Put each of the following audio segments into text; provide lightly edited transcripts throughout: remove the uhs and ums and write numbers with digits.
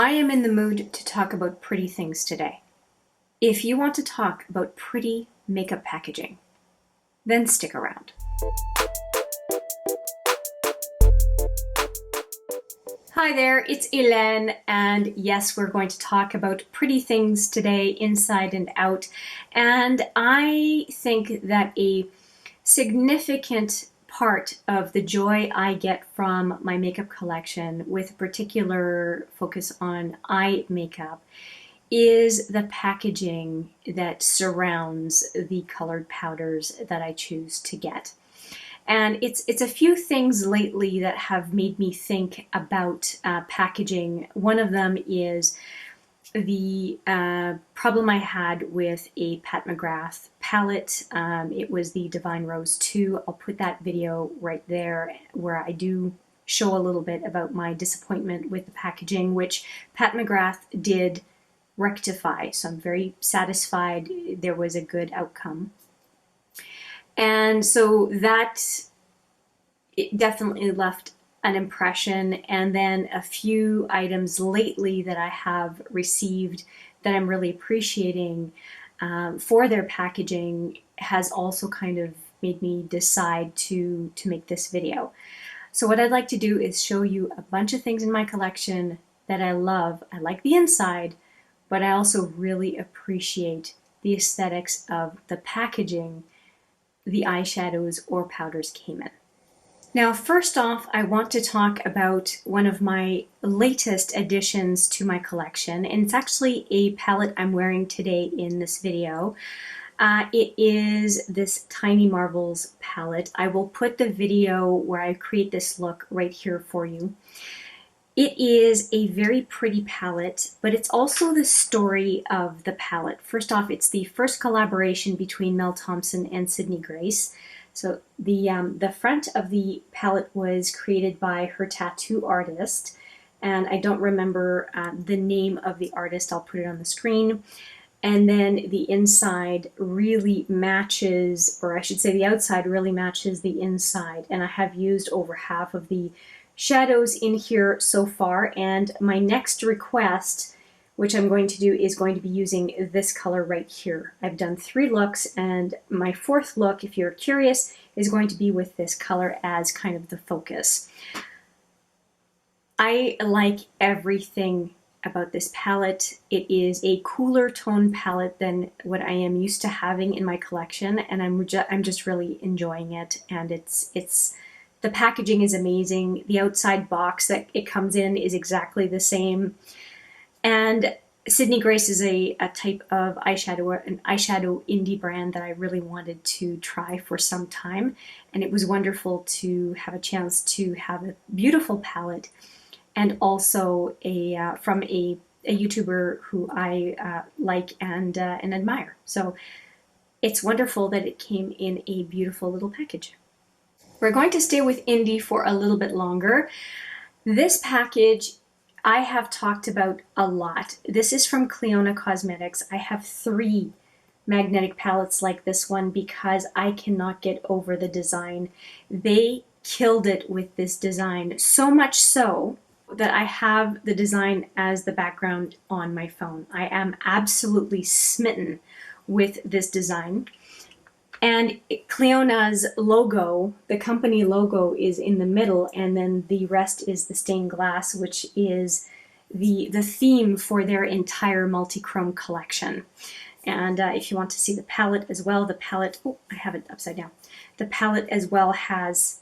I am in the mood to talk about pretty things today. If you want to talk about pretty makeup packaging, then stick around. Hi there, it's Hélène, and yes, we're going to talk about pretty things today, inside and out. And I think that a significant part of the joy I get from my makeup collection, with particular focus on eye makeup, is the packaging that surrounds the colored powders that I choose to get. And it's a few things lately that have made me think about packaging. One of them is the problem I had with a Pat Mcgrath palette. It was the Divine Rose 2. I'll put that video right there where I do show a little bit about my disappointment with the packaging, which Pat Mcgrath did rectify. So I'm very satisfied there was a good outcome. And so that it definitely left an impression. And then a few items lately that I have received that I'm really appreciating for their packaging has also kind of made me decide to make this video. So what I'd like to do is show you a bunch of things in my collection that I love. I like the inside, but I also really appreciate the aesthetics of the packaging the eyeshadows or powders came in. Now, first off, I want to talk about one of my latest additions to my collection, and it's actually a palette I'm wearing today in this video. It is this Tiny Marvels palette. I will put the video where I create this look right here for you. It is a very pretty palette, but it's also the story of the palette. First off, it's the first collaboration between Mel Thompson and Sydney Grace. So the front of the palette was created by her tattoo artist, and I don't remember the name of the artist. I'll put it on the screen. And then the inside really matches, or I should say the outside really matches the inside. And I have used over half of the shadows in here so far, and my next request, which I'm going to do, is going to be using this color right here. I've done 3 looks, and my 4th look, if you're curious, is going to be with this color as kind of the focus. I like everything about this palette. It is a cooler tone palette than what I am used to having in my collection, and I'm just really enjoying it. And the packaging is amazing. The outside box that it comes in is exactly the same. And Sydney Grace is a type of eyeshadow, an eyeshadow indie brand that I really wanted to try for some time. And it was wonderful to have a chance to have a beautiful palette, and also from a YouTuber who I like and admire. So it's wonderful that it came in a beautiful little package. We're going to stay with indie for a little bit longer. This package I have talked about a lot. This is from Clionadh Cosmetics. I have 3 magnetic palettes like this one because I cannot get over the design. They killed it with this design, so much so that I have the design as the background on my phone. I am absolutely smitten with this design. And Clionadh's logo, the company logo, is in the middle, and then the rest is the stained glass, which is the theme for their entire multi-chrome collection. And if you want to see the palette as well, the palette, oh, I have it upside down. The palette as well has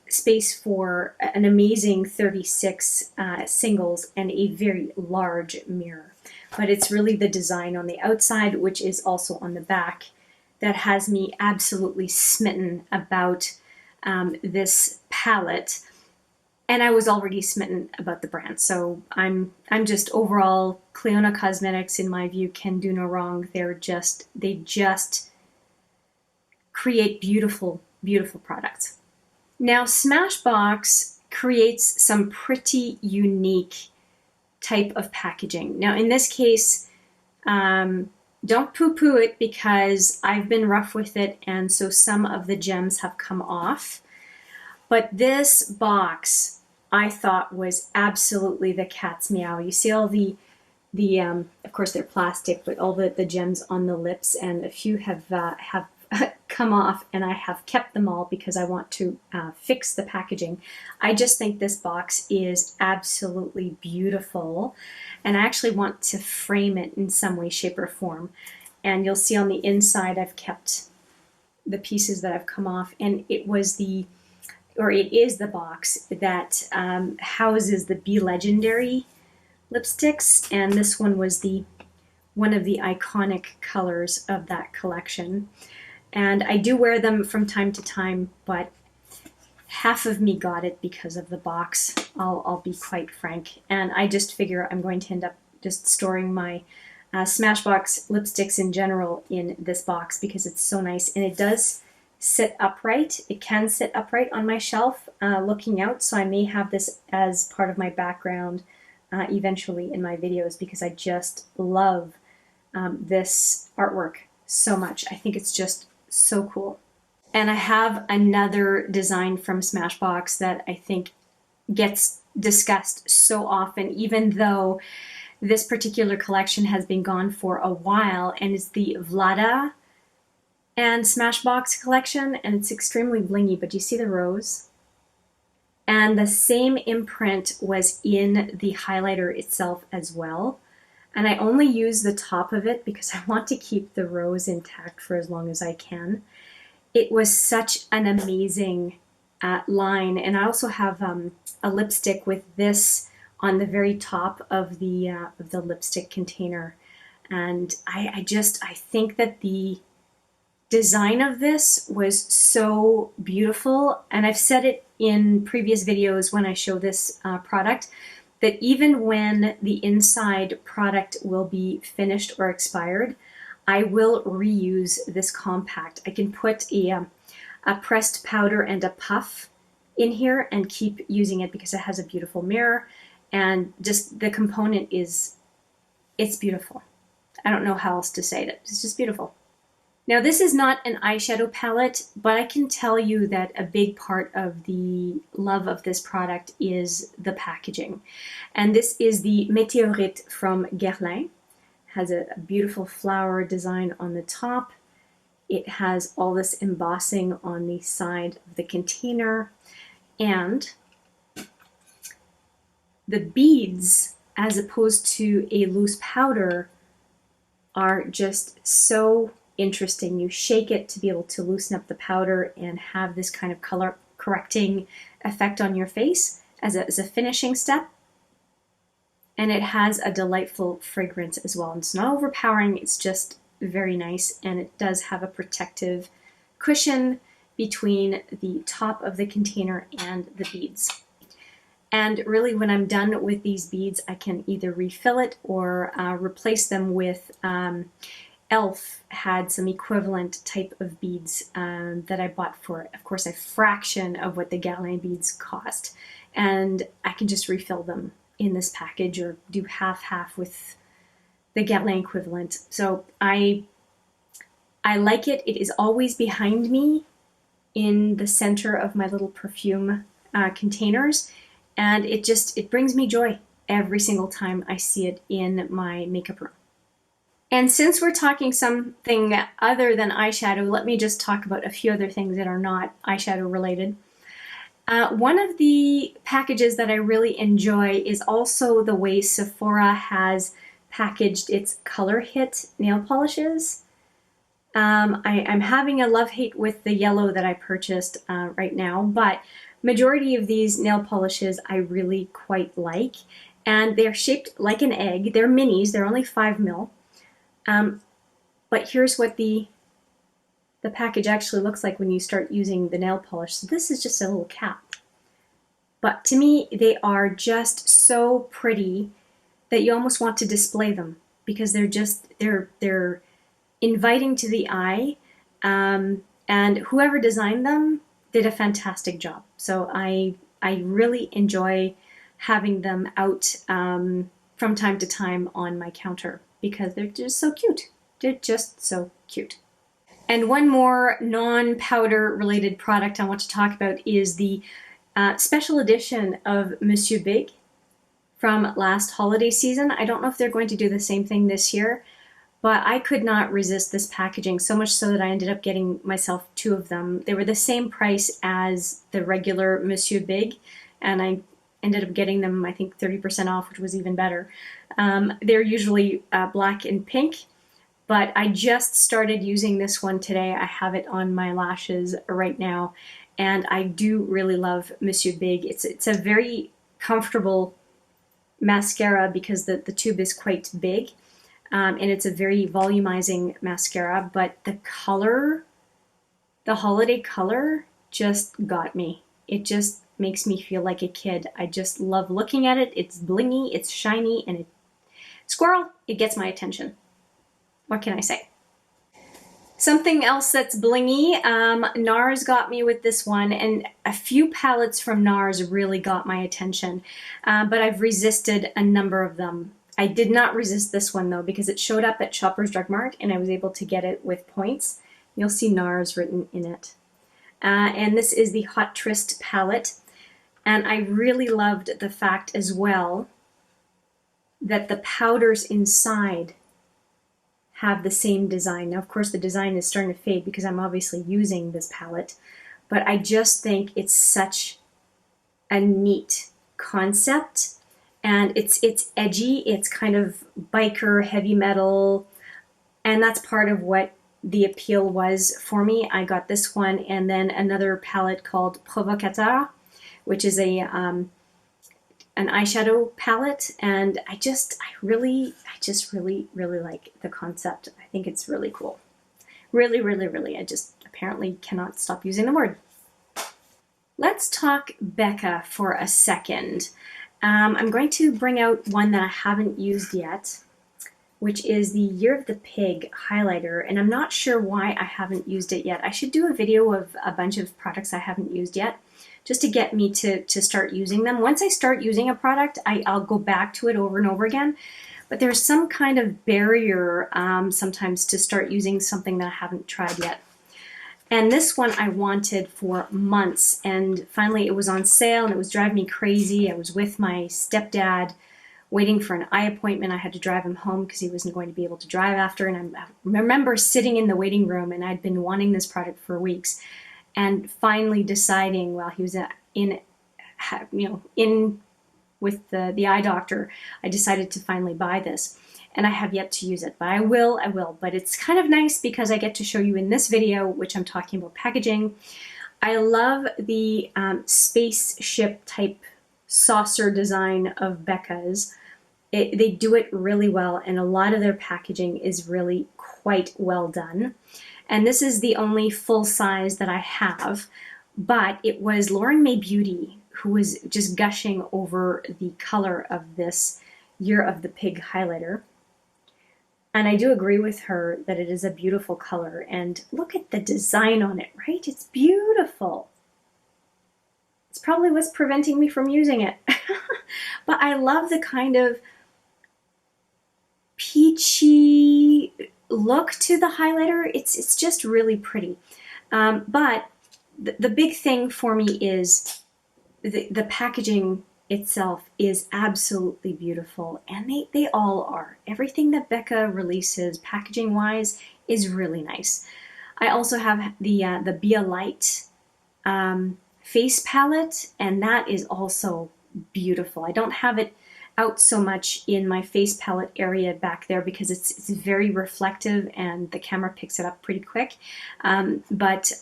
space for an amazing 36 singles and a very large mirror. But it's really the design on the outside, which is also on the back, that has me absolutely smitten about this palette. And I was already smitten about the brand. So I'm just overall, Clionadh Cosmetics, in my view, can do no wrong. They just create beautiful, beautiful products. Now, Smashbox creates some pretty unique type of packaging. Now, in this case, don't poo-poo it, because I've been rough with it, and so some of the gems have come off. But this box I thought was absolutely the cat's meow. You see all the of course they're plastic, but all the gems on the lips, and a few have come off, and I have kept them all because I want to fix the packaging. I just think this box is absolutely beautiful, and I actually want to frame it in some way, shape, or form. And you'll see on the inside I've kept the pieces that have come off, and it is the box that houses the Be Legendary lipsticks, and this one was one of the iconic colors of that collection. And I do wear them from time to time, but half of me got it because of the box. I'll be quite frank. And I just figure I'm going to end up just storing my Smashbox lipsticks in general in this box because it's so nice. And it does sit upright. It can sit upright on my shelf looking out. So I may have this as part of my background eventually in my videos because I just love this artwork so much. I think it's just so cool. And I have another design from Smashbox that I think gets discussed so often, even though this particular collection has been gone for a while, and it's the Vlada and Smashbox collection, and it's extremely blingy, but you see the rose? And the same imprint was in the highlighter itself as well. And I only use the top of it because I want to keep the rose intact for as long as I can. It was such an amazing line. And I also have a lipstick with this on the very top of the lipstick container. And I think that the design of this was so beautiful. And I've said it in previous videos when I show this product, that even when the inside product will be finished or expired, I will reuse this compact. I can put a pressed powder and a puff in here and keep using it because it has a beautiful mirror, and just the component it's beautiful. I don't know how else to say it. It's just beautiful. Now, this is not an eyeshadow palette, but I can tell you that a big part of the love of this product is the packaging. And this is the Météorite from Guerlain. It has a beautiful flower design on the top. It has all this embossing on the side of the container. And the beads, as opposed to a loose powder, are just so interesting. You shake it to be able to loosen up the powder and have this kind of color correcting effect on your face as a finishing step. And it has a delightful fragrance as well. And it's not overpowering, it's just very nice. And it does have a protective cushion between the top of the container and the beads. And really, when I'm done with these beads, I can either refill it or replace them with Elf had some equivalent type of beads that I bought for, of course, a fraction of what the Guerlain beads cost. And I can just refill them in this package or do half-half with the Guerlain equivalent. So I like it. It is always behind me in the center of my little perfume containers. And it brings me joy every single time I see it in my makeup room. And since we're talking something other than eyeshadow, let me just talk about a few other things that are not eyeshadow related. One of the packages that I really enjoy is also the way Sephora has packaged its color hit nail polishes. I'm having a love-hate with the yellow that I purchased right now, but majority of these nail polishes I really quite like. And they're shaped like an egg. They're minis. They're only 5 ml. But here's what the package actually looks like when you start using the nail polish. So this is just a little cap. But to me, they are just so pretty that you almost want to display them because they're inviting to the eye. And whoever designed them did a fantastic job. So I really enjoy having them out from time to time on my counter because they're just so cute. They're just so cute. And one more non-powder related product I want to talk about is the special edition of Monsieur Big from last holiday season. I don't know if they're going to do the same thing this year, but I could not resist this packaging, so much so that I ended up getting myself 2 of them. They were the same price as the regular Monsieur Big, and I ended up getting them, I think, 30% off, which was even better. They're usually black and pink, but I just started using this one today. I have it on my lashes right now, and I do really love Monsieur Big. It's a very comfortable mascara because the tube is quite big, and it's a very volumizing mascara, but the color, the holiday color, just got me. It just makes me feel like a kid. I just love looking at it. It's blingy, it's shiny, and it gets my attention. What can I say? Something else that's blingy, Nars got me with this one, and a few palettes from Nars really got my attention, but I've resisted a number of them. I did not resist this one though, because it showed up at Shoppers Drug Mart and I was able to get it with points. You'll see Nars written in it. And this is the Hot Tryst palette, and I really loved the fact as well that the powders inside have the same design. Now, of course, the design is starting to fade because I'm obviously using this palette, but I just think it's such a neat concept, and it's edgy, it's kind of biker, heavy metal, and that's part of what the appeal was for me. I got this one and then another palette called Provocateur, which is an eyeshadow palette, and I just really like the concept. I think it's really cool. Really. I just apparently cannot stop using the word. Let's talk Becca for a second. I'm going to bring out one that I haven't used yet, which is the Year of the Pig highlighter, and I'm not sure why I haven't used it yet. I should do a video of a bunch of products I haven't used yet, just to get me to start using them. Once I start using a product, I'll go back to it over and over again. But there's some kind of barrier sometimes to start using something that I haven't tried yet. And this one I wanted for months, and finally it was on sale and it was driving me crazy. I was with my stepdad waiting for an eye appointment. I had to drive him home because he wasn't going to be able to drive after. And I remember sitting in the waiting room, and I'd been wanting this product for weeks. And finally deciding while he was in with the eye doctor, I decided to finally buy this. And I have yet to use it, but I will. But it's kind of nice because I get to show you in this video, which I'm talking about packaging. I love the spaceship type saucer design of Becca's. They do it really well, and a lot of their packaging is really quite well done. And this is the only full size that I have, but it was Lauren May Beauty who was just gushing over the color of this Year of the Pig highlighter. And I do agree with her that it is a beautiful color, and look at the design on it, right? It's beautiful. It's probably what's preventing me from using it. But I love the kind of peachy look to the highlighter. It's just really pretty. But the big thing for me is the packaging itself is absolutely beautiful, and they all are. Everything that Becca releases packaging wise is really nice. I also have the Be a Light face palette, and that is also beautiful. I don't have it out so much in my face palette area back there because it's very reflective and the camera picks it up pretty quick. But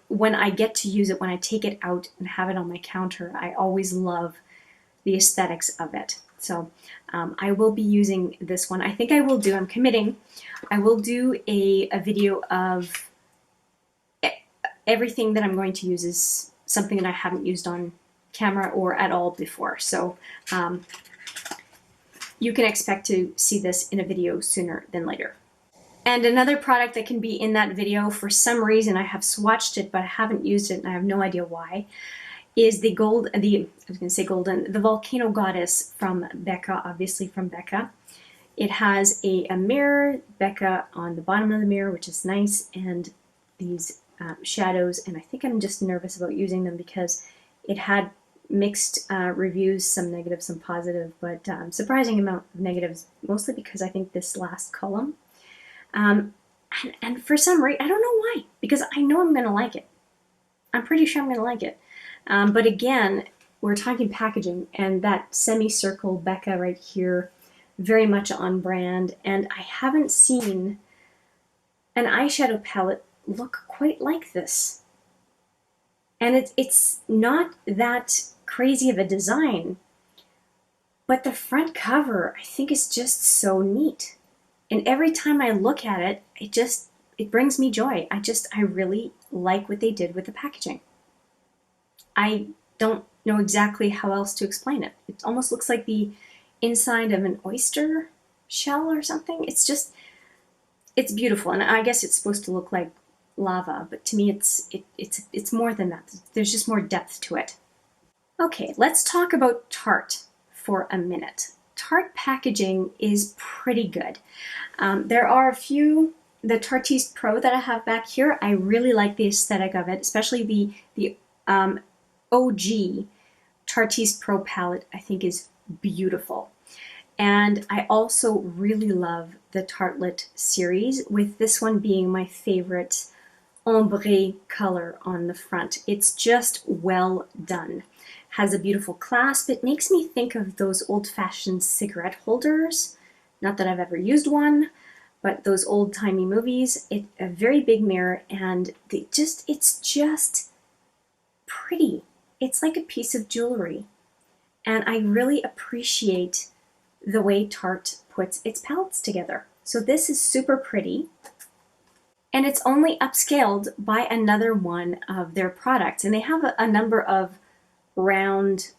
when I get to use it, when I take it out and have it on my counter, I always love the aesthetics of it. So I will be using this one. I think I will do, I'm committing, I will do a video of everything that I'm going to use is something that I haven't used on camera or at all before. So you can expect to see this in a video sooner than later. And another product that can be in that video, for some reason I have swatched it but I haven't used it and I have no idea why, is the Volcano Goddess from Becca, obviously from Becca. It has a mirror, Becca on the bottom of the mirror, which is nice, and these shadows, and I think I'm just nervous about using them because it had mixed reviews, some negative, some positive, but surprising amount of negatives, mostly because I think this last column. And for some reason, I don't know why, because I know I'm going to like it. I'm pretty sure I'm going to like it. But again, we're talking packaging, and that semicircle Becca right here, very much on brand, and I haven't seen an eyeshadow palette look quite like this. And it's not that crazy of a design, but the front cover I think is just so neat. And every time I look at it, it brings me joy. I really like what they did with the packaging. I don't know exactly how else to explain it. It almost looks like the inside of an oyster shell or something. It's beautiful, and I guess it's supposed to look like lava, but to me it's more than that. There's just more depth to it. Okay, let's talk about Tarte for a minute. Tarte packaging is pretty good. There are a few, the Tarte Pro that I have back here, I really like the aesthetic of it, especially the OG Tarte Pro palette I think is beautiful. And I also really love the Tartelette series, with this one being my favorite ombre color on the front. It's just well done. Has a beautiful clasp. It makes me think of those old-fashioned cigarette holders. Not that I've ever used one, but those old-timey movies. A very big mirror, and it's just pretty. It's like a piece of jewelry. And I really appreciate the way Tarte puts its palettes together. So this is super pretty, and it's only upscaled by another one of their products. And they have a number of round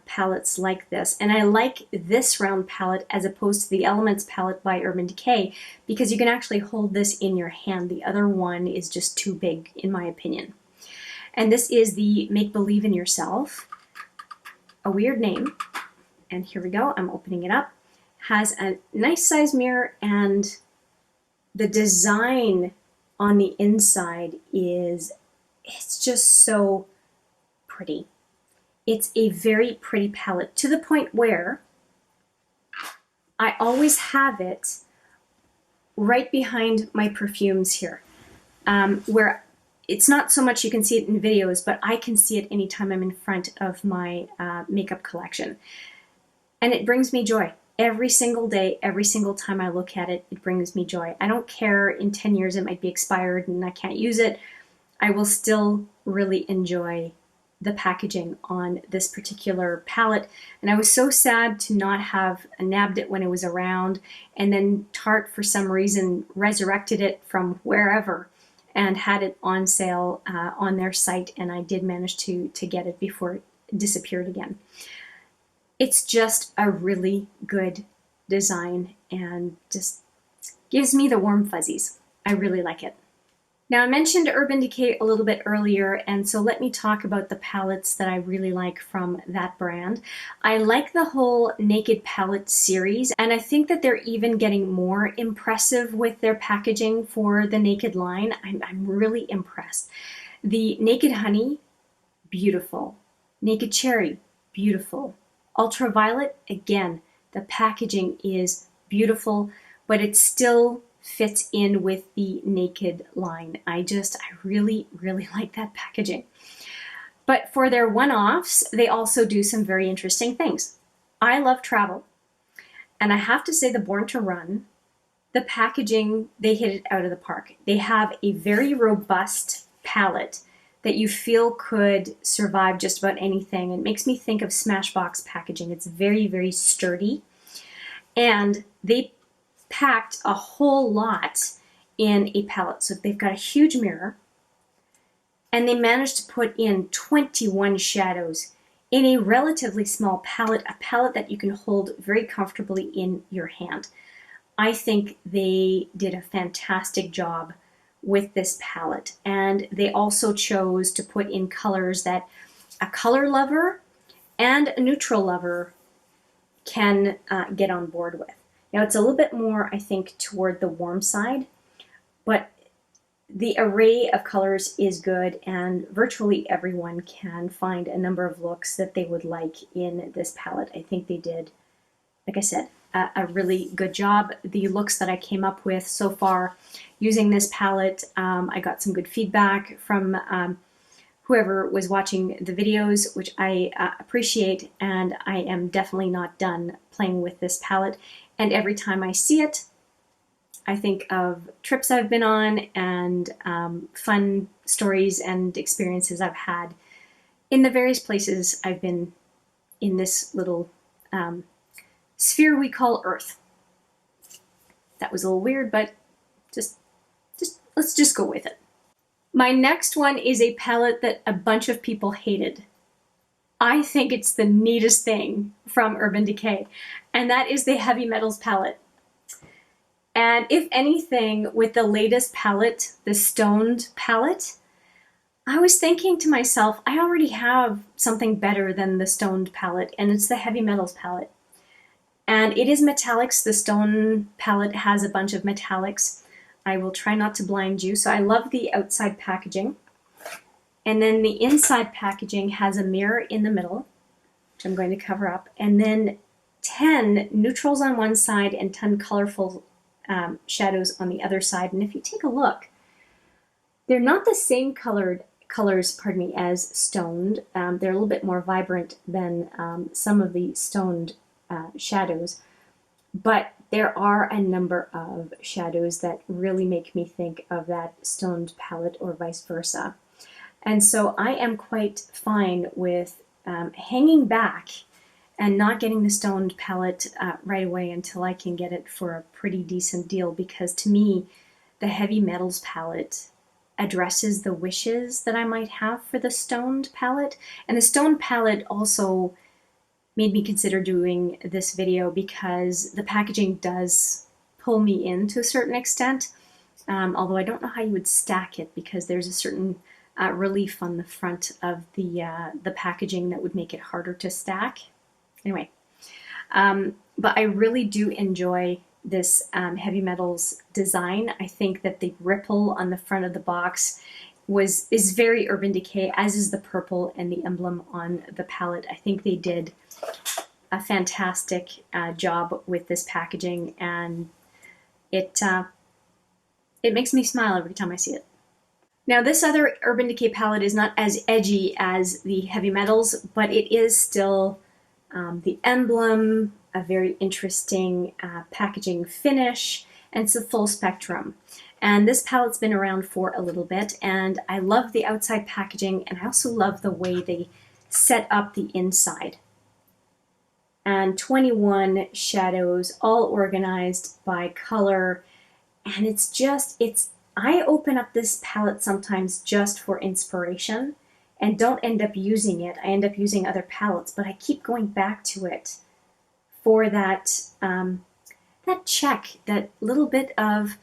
palettes like this, and I like this round palette as opposed to the Elements palette by Urban Decay, because you can actually hold this in your hand. The other one is just too big, in my opinion. And this is the Make Believe in Yourself, a weird name. And here we go, I'm opening it up. Has a nice size mirror, and the design on the inside it's just so pretty. It's a very pretty palette, to the point where I always have it right behind my perfumes here, where it's not so much you can see it in videos, but I can see it anytime I'm in front of my makeup collection. And it brings me joy. Every single day, every single time I look at it, it brings me joy. I don't care, in 10 years it might be expired and I can't use it. I will still really enjoy the packaging on this particular palette. And I was so sad to not have nabbed it when it was around, and then Tarte for some reason resurrected it from wherever and had it on sale on their site, and I did manage to get it before it disappeared again. It's just a really good design and just gives me the warm fuzzies. I really like it. Now, I mentioned Urban Decay a little bit earlier, and so let me talk about the palettes that I really like from that brand. I like the whole Naked Palette series, and I think that they're even getting more impressive with their packaging for the Naked line. I'm really impressed. The Naked Honey, beautiful. Naked Cherry, beautiful. Ultraviolet, again, the packaging is beautiful, but it still fits in with the Naked line. I really, really like that packaging. But for their one-offs, they also do some very interesting things. I love travel, and I have to say the Born to Run, the packaging, they hit it out of the park. They have a very robust palette that you feel could survive just about anything. It makes me think of Smashbox packaging. It's very, very sturdy. And they packed a whole lot in a palette. So they've got a huge mirror, and they managed to put in 21 shadows in a relatively small palette, a palette that you can hold very comfortably in your hand. I think they did a fantastic job with this palette, and they also chose to put in colors that a color lover and a neutral lover can get on board with. Now, it's a little bit more, I think, toward the warm side, but the array of colors is good, and virtually everyone can find a number of looks that they would like in this palette. I think they did, like I said, a really good job. The looks that I came up with so far using this palette, I got some good feedback from whoever was watching the videos, which I appreciate, and I am definitely not done playing with this palette. And every time I see it, I think of trips I've been on and fun stories and experiences I've had in the various places I've been in this little sphere we call Earth. That was a little weird, but just let's just go with it. My next one is a palette that a bunch of people hated. I think it's the neatest thing from Urban Decay, and that is the Heavy Metals palette. And if anything, with the latest palette, the Stoned palette, I was thinking to myself, I already have something better than the Stoned palette, and it's the Heavy Metals palette. And it is metallics. The Stone palette has a bunch of metallics. I will try not to blind you. So I love the outside packaging. And then the inside packaging has a mirror in the middle, which I'm going to cover up. And then 10 neutrals on one side and 10 colorful shadows on the other side. And if you take a look, they're not the same colors, as Stoned. They're a little bit more vibrant than some of the Stoned shadows, but there are a number of shadows that really make me think of that Stoned palette or vice versa. And so I am quite fine with hanging back and not getting the Stoned palette right away until I can get it for a pretty decent deal, because to me, the Heavy Metals palette addresses the wishes that I might have for the Stoned palette. And the Stoned palette also made me consider doing this video because the packaging does pull me in to a certain extent, although I don't know how you would stack it, because there's a certain relief on the front of the packaging that would make it harder to stack. Anyway, but I really do enjoy this Heavy Metals design. I think that the ripple on the front of the box is very Urban Decay, as is the purple and the emblem on the palette. I think they did a fantastic job with this packaging, and it makes me smile every time I see it. Now, this other Urban Decay palette is not as edgy as the Heavy Metals, but it is still the emblem, a very interesting packaging finish, and it's a full spectrum. And this palette's been around for a little bit, and I love the outside packaging, and I also love the way they set up the inside. And 21 shadows, all organized by color, and I open up this palette sometimes just for inspiration and don't end up using it. I end up using other palettes, but I keep going back to it for that check, that little bit of,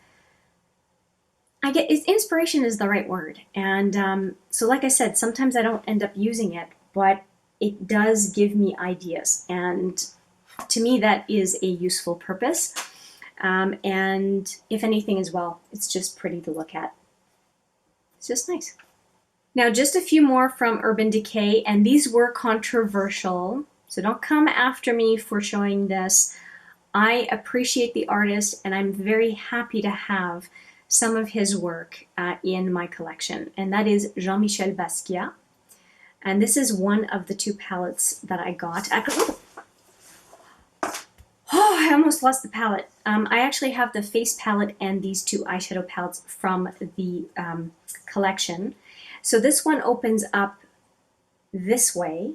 inspiration is the right word. And so like I said, sometimes I don't end up using it, but it does give me ideas. And to me, that is a useful purpose. And if anything as well, it's just pretty to look at. It's just nice. Now, just a few more from Urban Decay, and these were controversial, so don't come after me for showing this. I appreciate the artist, and I'm very happy to have some of his work in my collection, and that is Jean-Michel Basquiat. And this is one of the two palettes that I got. I almost lost the palette. I actually have the face palette and these two eyeshadow palettes from the collection. So this one opens up this way,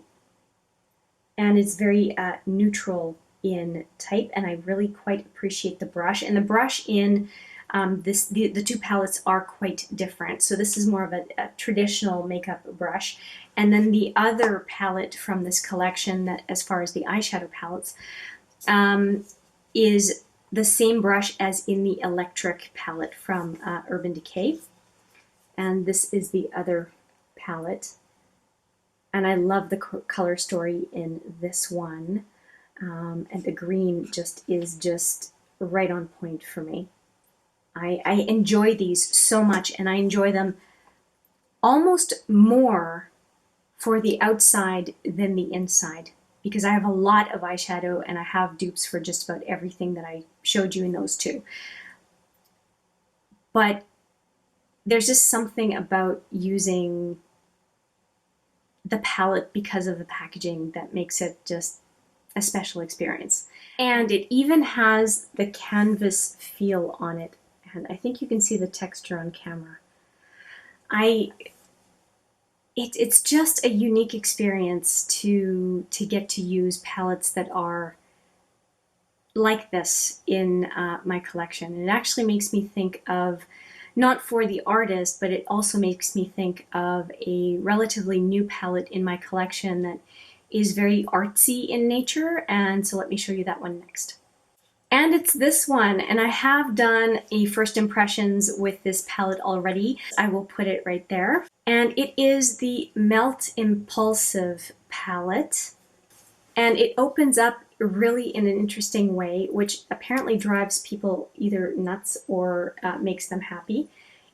and it's very neutral in type, and I really quite appreciate the brush. And the brush in the two palettes are quite different. So this is more of a traditional makeup brush. And then the other palette from this collection, that as far as the eyeshadow palettes, is the same brush as in the Electric palette from Urban Decay. And this is the other palette. And I love the color story in this one. And the green is just right on point for me. I enjoy these so much, and I enjoy them almost more for the outside than the inside, because I have a lot of eyeshadow and I have dupes for just about everything that I showed you in those two. But there's just something about using the palette because of the packaging that makes it just a special experience. And it even has the canvas feel on it. And I think you can see the texture on camera. It's just a unique experience to get to use palettes that are like this in my collection. And it actually makes me think of, not for the artist, but it also makes me think of a relatively new palette in my collection that is very artsy in nature. And so let me show you that one next. And it's this one, and I have done a first impressions with this palette already. I will put it right there. And it is the Melt Impulsive palette. And it opens up really in an interesting way, which apparently drives people either nuts or makes them happy.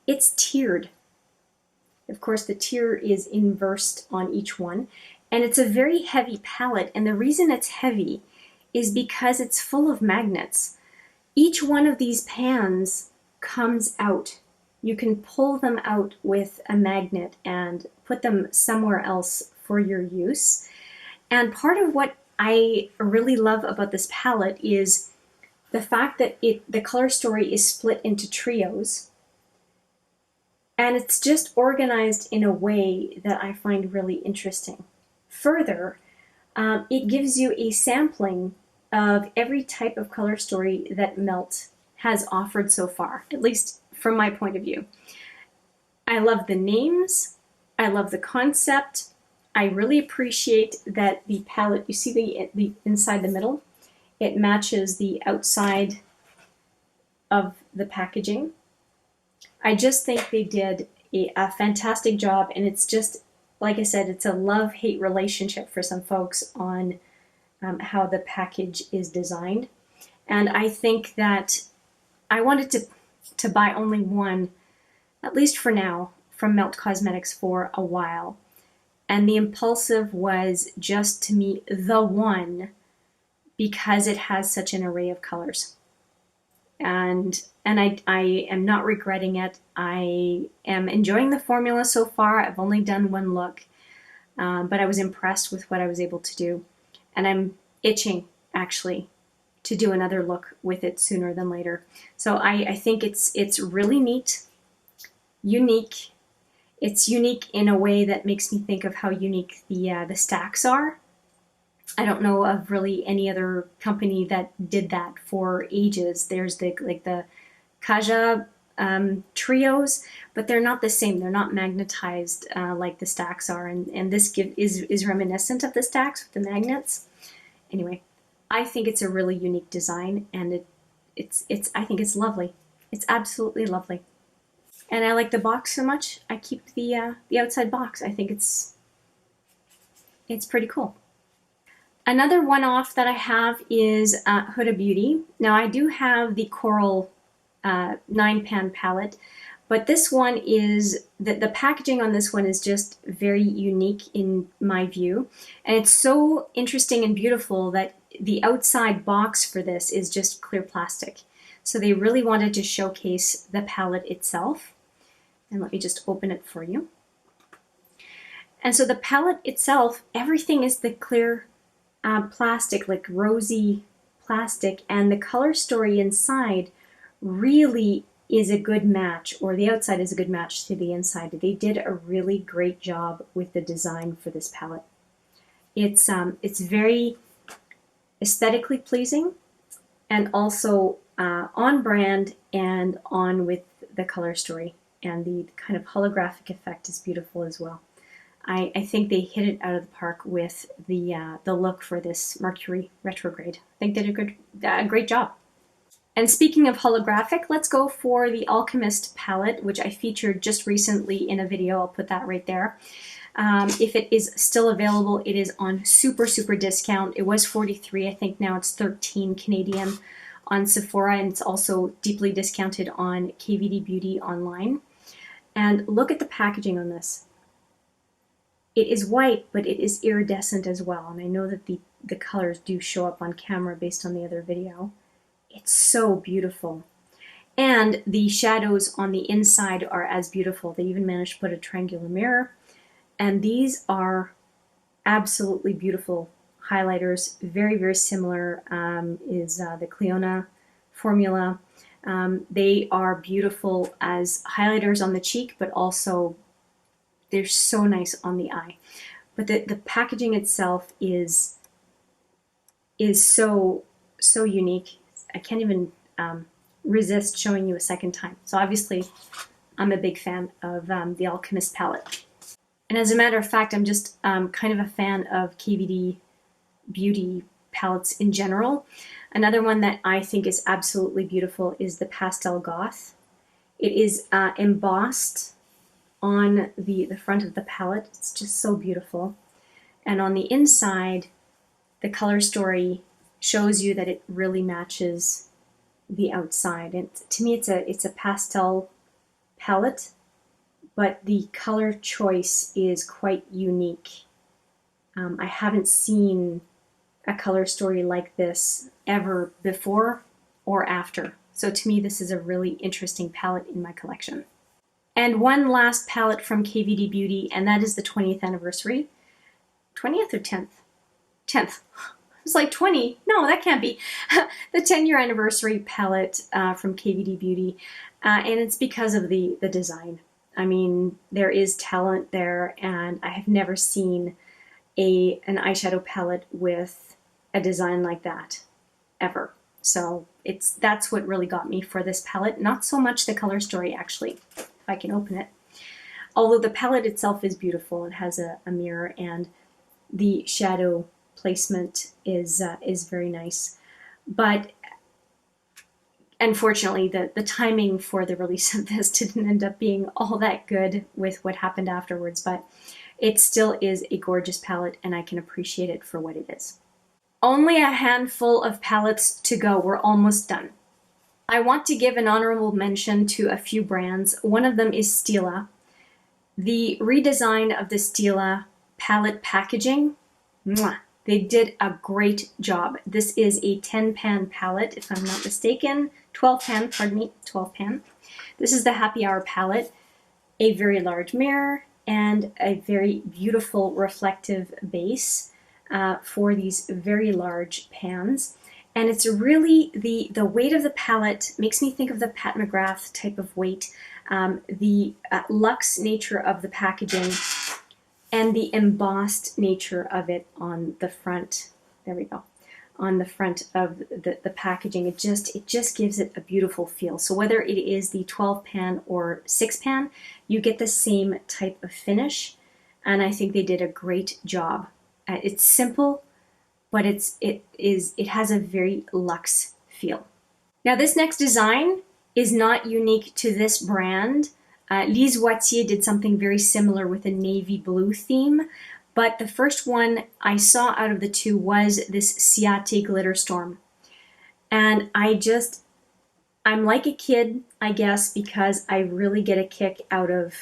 It's tiered. Of course, the tier is inversed on each one. And it's a very heavy palette. And the reason it's heavy is because it's full of magnets. Each one of these pans comes out. You can pull them out with a magnet and put them somewhere else for your use. And part of what I really love about this palette is the fact that the color story is split into trios. And it's just organized in a way that I find really interesting. Further, it gives you a sampling of every type of color story that Melt has offered so far, at least from my point of view. I love the names. I love the concept. I really appreciate that the palette, you see the inside the middle, it matches the outside of the packaging. I just think they did a fantastic job, and it's just, like I said, it's a love-hate relationship for some folks on how the package is designed. And I think that I wanted to buy only one, at least for now, from Melt Cosmetics for a while. And the Impulsive was just, to me, the one, because it has such an array of colors. And I am not regretting it. I am enjoying the formula so far. I've only done one look, but I was impressed with what I was able to do. And I'm itching, actually, to do another look with it sooner than later. So I think it's really neat, unique. It's unique in a way that makes me think of how unique the stacks are. I don't know of really any other company that did that for ages. There's the Kaja trios, but they're not the same. They're not magnetized like the stacks are, and this is reminiscent of the stacks with the magnets. Anyway, I think it's a really unique design, and I think it's lovely. It's absolutely lovely, and I like the box so much. I keep the outside box. I think it's pretty cool. Another one-off that I have is Huda Beauty. Now I do have the Coral 9-pan palette, but this one is, the packaging on this one is just very unique in my view. And it's so interesting and beautiful that the outside box for this is just clear plastic. So they really wanted to showcase the palette itself. And let me just open it for you. And so the palette itself, everything is the clear plastic, like rosy plastic, and the color story inside really is a good match, or the outside is a good match to the inside. They did a really great job with the design for this palette. It's very aesthetically pleasing, and also on brand and on with the color story, and the kind of holographic effect is beautiful as well. I think they hit it out of the park with the look for this Mercury retrograde. I think they did a great job. And speaking of holographic, let's go for the Alchemist palette, which I featured just recently in a video. I'll put that right there. If it is still available, it is on super discount. It was $43, I think now it's $13 Canadian on Sephora, and it's also deeply discounted on KVD Beauty online. And look at the packaging on this. It is white, but it is iridescent as well. And I know that the colors do show up on camera based on the other video. It's so beautiful. And the shadows on the inside are as beautiful. They even managed to put a triangular mirror. And these are absolutely beautiful highlighters. Very, very similar is the Clionadh formula. They are beautiful as highlighters on the cheek, but also they're so nice on the eye. But the packaging itself is so unique. I can't even resist showing you a second time. So obviously I'm a big fan of the Alchemist palette. And as a matter of fact, I'm just kind of a fan of KVD Beauty palettes in general. Another one that I think is absolutely beautiful is the Pastel Goth. It is embossed on the front of the palette. It's just so beautiful. And on the inside, the color story shows you that it really matches the outside. And to me, it's a pastel palette, but the color choice is quite unique. I haven't seen a color story like this ever before or after. So to me, this is a really interesting palette in my collection. And one last palette from KVD Beauty, and that is the 20th anniversary. 20th or 10th? 10th. It was like 20. No, that can't be. The 10-year anniversary palette from KVD Beauty. And it's because of the design. I mean, there is talent there, and I have never seen an eyeshadow palette with a design like that, ever. So that's what really got me for this palette. Not so much the color story, actually, if I can open it. Although the palette itself is beautiful. It has a mirror, and the shadow placement is very nice. But unfortunately, the timing for the release of this didn't end up being all that good with what happened afterwards, but it still is a gorgeous palette, and I can appreciate it for what it is. Only a handful of palettes to go. We're almost done. I want to give an honorable mention to a few brands. One of them is Stila. The redesign of the Stila palette packaging, mwah, they did a great job. This is a 10-pan palette, if I'm not mistaken. 12-pan, pardon me, 12-pan. This is the Happy Hour palette. A very large mirror and a very beautiful reflective base for these very large pans. And it's really, the weight of the palette makes me think of the Pat McGrath type of weight. The luxe nature of the packaging and the embossed nature of it on the front. There we go. On the front of the packaging, it just gives it a beautiful feel. So whether it is the 12-pan or 6-pan, you get the same type of finish, and I think they did a great job. It's simple, but it has a very luxe feel. Now this next design is not unique to this brand. Lise Wattier did something very similar with a navy blue theme, but the first one I saw out of the two was this Ciate Glitter Storm. And I'm like a kid, I guess, because I really get a kick out of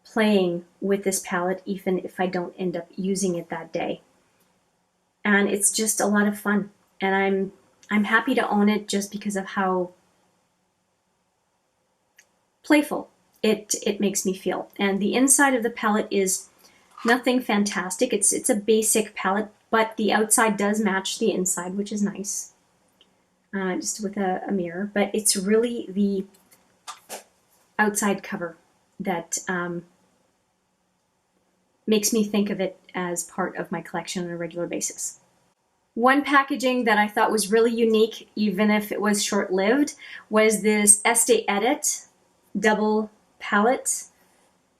playing with this palette, even if I don't end up using it that day. And it's just a lot of fun. And I'm happy to own it just because of how playful it makes me feel. And the inside of the palette is nothing fantastic. It's a basic palette, but the outside does match the inside, which is nice. Just with a mirror. But it's really the outside cover that makes me think of it as part of my collection on a regular basis. One packaging that I thought was really unique, even if it was short-lived, was this Estee Edit double palette.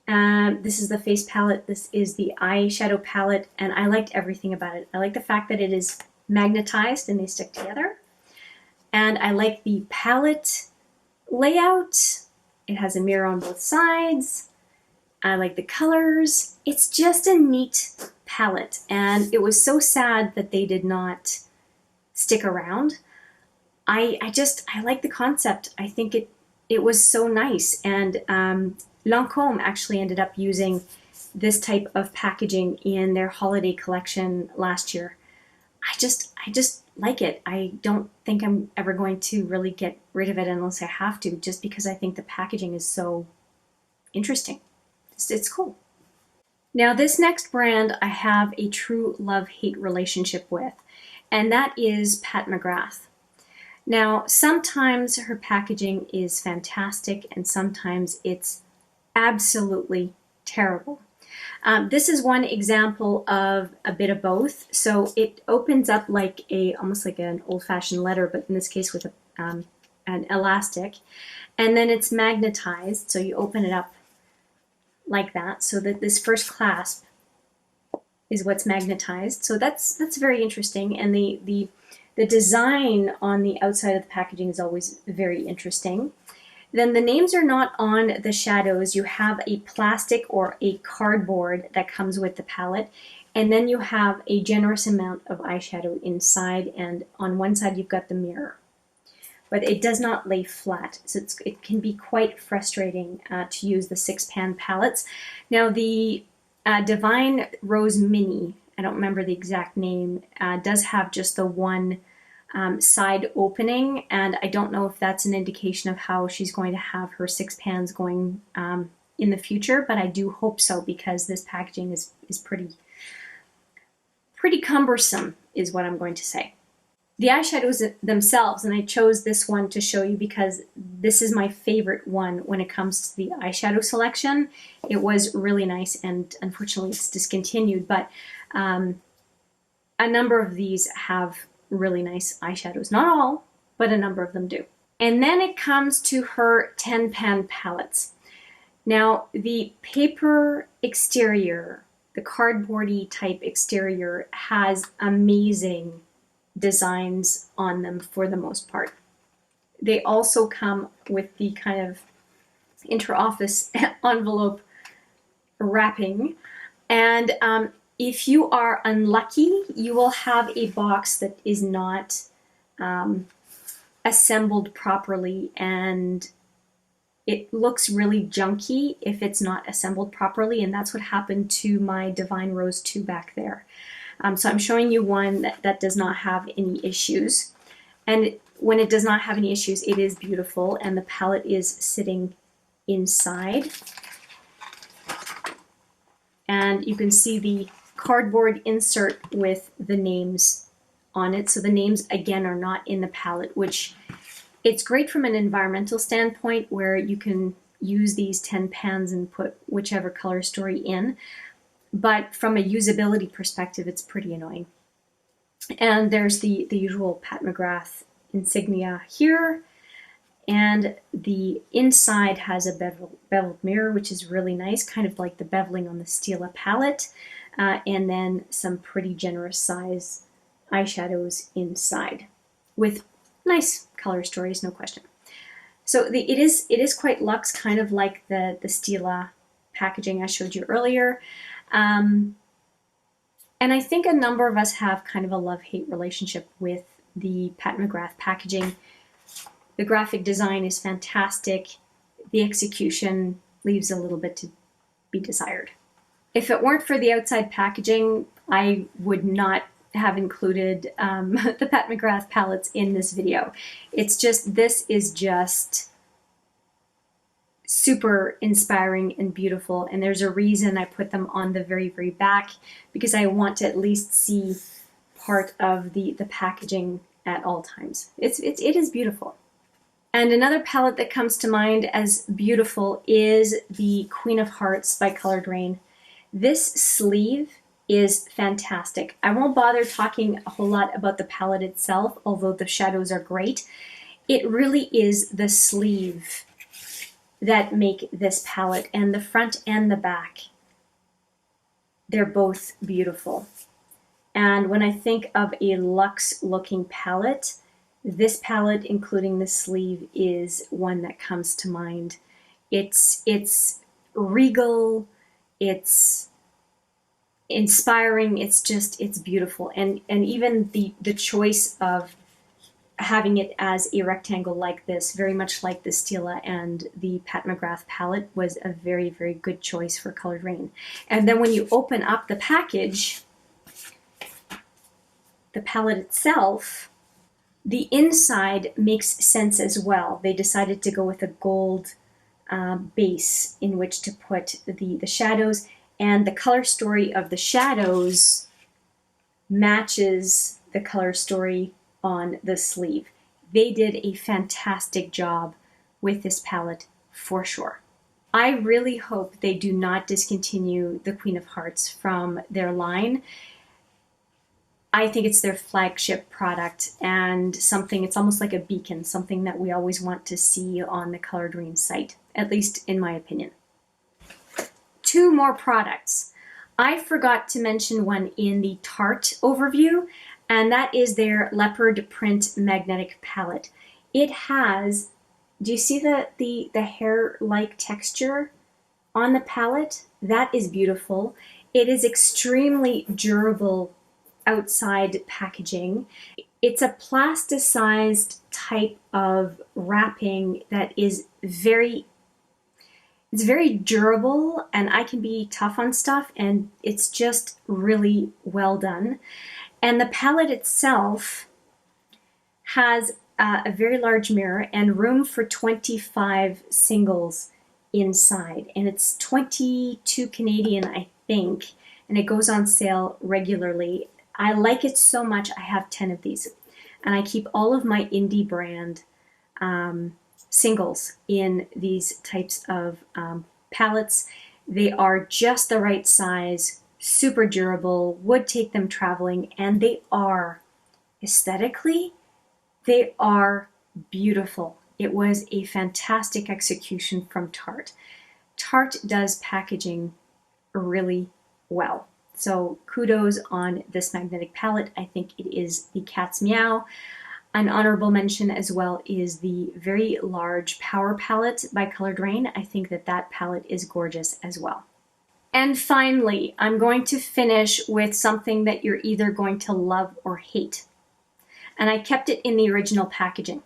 This is the face palette, this is the eyeshadow palette, and I liked everything about it. I like the fact that it is magnetized and they stick together. And I like the palette layout. It has a mirror on both sides. I like the colors. It's just a neat palette, and it was so sad that they did not stick around. I like the concept. I think it was so nice. And Lancome actually ended up using this type of packaging in their holiday collection last year. I just like it. I don't think I'm ever going to really get rid of it unless I have to, just because I think the packaging is so interesting. It's cool. Now, this next brand I have a true love-hate relationship with, and that is Pat McGrath. Now, sometimes her packaging is fantastic, and sometimes it's absolutely terrible. This is one example of a bit of both. So it opens up like almost like an old-fashioned letter, but in this case with an elastic, and then it's magnetized. So you open it up like that, so that this first clasp is what's magnetized. So that's very interesting, and the design on the outside of the packaging is always very interesting. Then the names are not on the shadows. You have a plastic or a cardboard that comes with the palette, and then you have a generous amount of eyeshadow inside, and on one side you've got the mirror. But it does not lay flat, so it can be quite frustrating to use the 6-pan palettes. Now the Divine Rose Mini, I don't remember the exact name, does have just the one side opening, and I don't know if that's an indication of how she's going to have her 6 pans going in the future, but I do hope so, because this packaging is pretty cumbersome, is what I'm going to say. The eyeshadows themselves, and I chose this one to show you because this is my favorite one when it comes to the eyeshadow selection. It was really nice, and unfortunately it's discontinued, but a number of these have really nice eyeshadows. Not all, but a number of them do. And then it comes to her 10-pan palettes. Now, the paper exterior, the cardboardy type exterior, has amazing designs on them for the most part. They also come with the kind of inter-office envelope wrapping, and if you are unlucky, you will have a box that is not assembled properly, and it looks really junky if it's not assembled properly, and that's what happened to my Divine Rose 2 back there. So I'm showing you one that does not have any issues, and when it does not have any issues, it is beautiful, and the palette is sitting inside, and you can see the cardboard insert with the names on it. So the names again are not in the palette, which it's great from an environmental standpoint where you can use these 10 pans and put whichever color story in, but from a usability perspective it's pretty annoying. And there's the usual Pat McGrath insignia here, and the inside has a beveled mirror, which is really nice, kind of like the beveling on the Stila palette. And then some pretty generous size eyeshadows inside with nice color stories, no question. So it is quite luxe, kind of like the Stila packaging I showed you earlier. And I think a number of us have kind of a love-hate relationship with the Pat McGrath packaging. The graphic design is fantastic. The execution leaves a little bit to be desired. If it weren't for the outside packaging, I would not have included the Pat McGrath palettes in this video. This is just super inspiring and beautiful, and there's a reason I put them on the very, very back, because I want to at least see part of the packaging at all times. It is beautiful. And another palette that comes to mind as beautiful is the Queen of Hearts by Colored Raine. This sleeve is fantastic. I won't bother talking a whole lot about the palette itself, although the shadows are great. It really is the sleeve that make this palette, and the front and the back. They're both beautiful. And when I think of a luxe looking palette, this palette, including the sleeve, is one that comes to mind. It's regal, it's inspiring, it's beautiful. And even the choice of having it as a rectangle like this, very much like the Stila and the Mcgrath palette, was a very, very good choice for colored Raine. And then when you open up the package, the palette itself, the inside makes sense as well. They decided to go with a gold base in which to put the shadows, and the color story of the shadows matches the color story on the sleeve. They did a fantastic job with this palette for sure. I really hope they do not discontinue the Queen of Hearts from their line. I think it's their flagship product and something, it's almost like a beacon, something that we always want to see on the Colored Raine site, at least in my opinion. Two more products. I forgot to mention one in the Tarte overview, and that is their Leopard Print Magnetic Palette. It has, do you see the hair-like texture on the palette? That is beautiful. It is extremely durable outside packaging. It's a plasticized type of wrapping that is very durable, and I can be tough on stuff, and it's just really well done. And the palette itself has a very large mirror and room for 25 singles inside, and it's 22 Canadian, I think, and it goes on sale regularly. I like it so much, I have 10 of these, and I keep all of my indie brand singles in these types of palettes. They are just the right size, super durable, would take them traveling, and they are, aesthetically, they are beautiful. It was a fantastic execution from Tarte. Tarte does packaging really well. So kudos on this magnetic palette. I think it is the cat's meow. An honorable mention as well is the very large Power Palette by Colored Raine. I think that palette is gorgeous as well. And finally, I'm going to finish with something that you're either going to love or hate. And I kept it in the original packaging.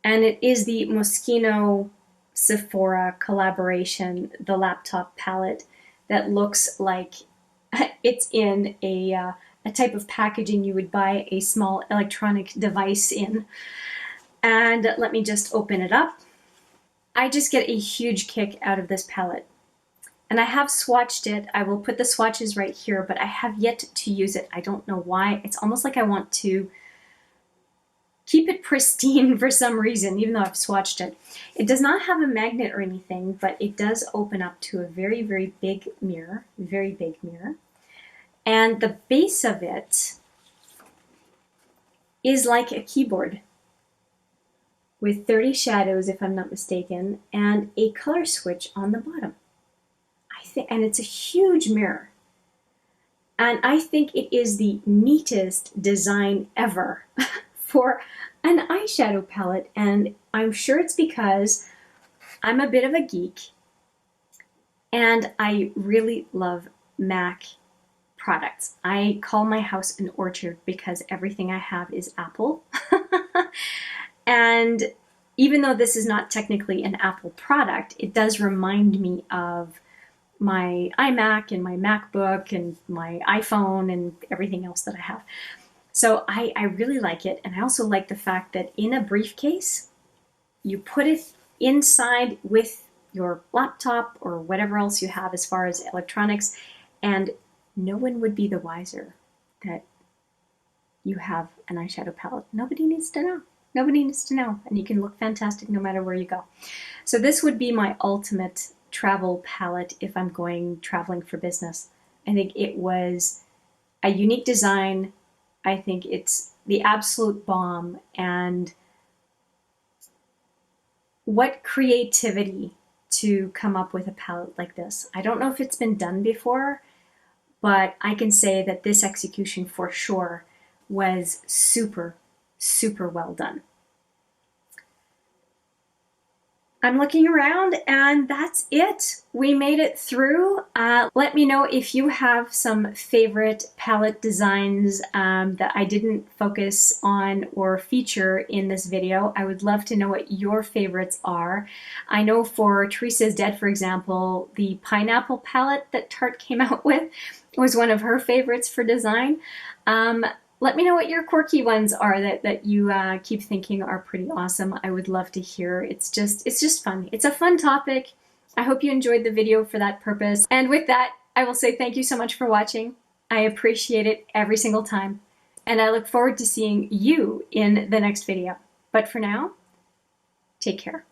And it is the Moschino Sephora collaboration, the laptop palette, that looks like it's in a type of packaging you would buy a small electronic device in. And let me just open it up. I just get a huge kick out of this palette. And I have swatched it. I will put the swatches right here, but I have yet to use it. I don't know why. It's almost like I want to keep it pristine for some reason, even though I've swatched it. It does not have a magnet or anything, but it does open up to a very, very big mirror, very big mirror. And the base of it is like a keyboard with 30 shadows, if I'm not mistaken, and a color switch on the bottom. And it's a huge mirror. And I think it is the neatest design ever for an eyeshadow palette. And I'm sure it's because I'm a bit of a geek and I really love MAC products. I call my house an orchard because everything I have is Apple. And even though this is not technically an Apple product, it does remind me of my iMac and my MacBook and my iPhone and everything else that I have. So I really like it. And I also like the fact that in a briefcase, you put it inside with your laptop or whatever else you have as far as electronics, and no one would be the wiser that you have an eyeshadow palette. Nobody needs to know. Nobody needs to know. And you can look fantastic no matter where you go. So this would be my ultimate travel palette if I'm going traveling for business. I think it was a unique design. I think it's the absolute bomb, and what creativity to come up with a palette like this. I don't know if it's been done before, but I can say that this execution for sure was super, super well done. I'm looking around and that's it. We made it through. Let me know if you have some favorite palette designs that I didn't focus on or feature in this video. I would love to know what your favorites are. I know for Therese is Dead, for example, the pineapple palette that Tarte came out with was one of her favorites for design. Let me know what your quirky ones are that you keep thinking are pretty awesome. I would love to hear. It's just fun. It's a fun topic. I hope you enjoyed the video for that purpose. And with that, I will say thank you so much for watching. I appreciate it every single time. And I look forward to seeing you in the next video. But for now, take care.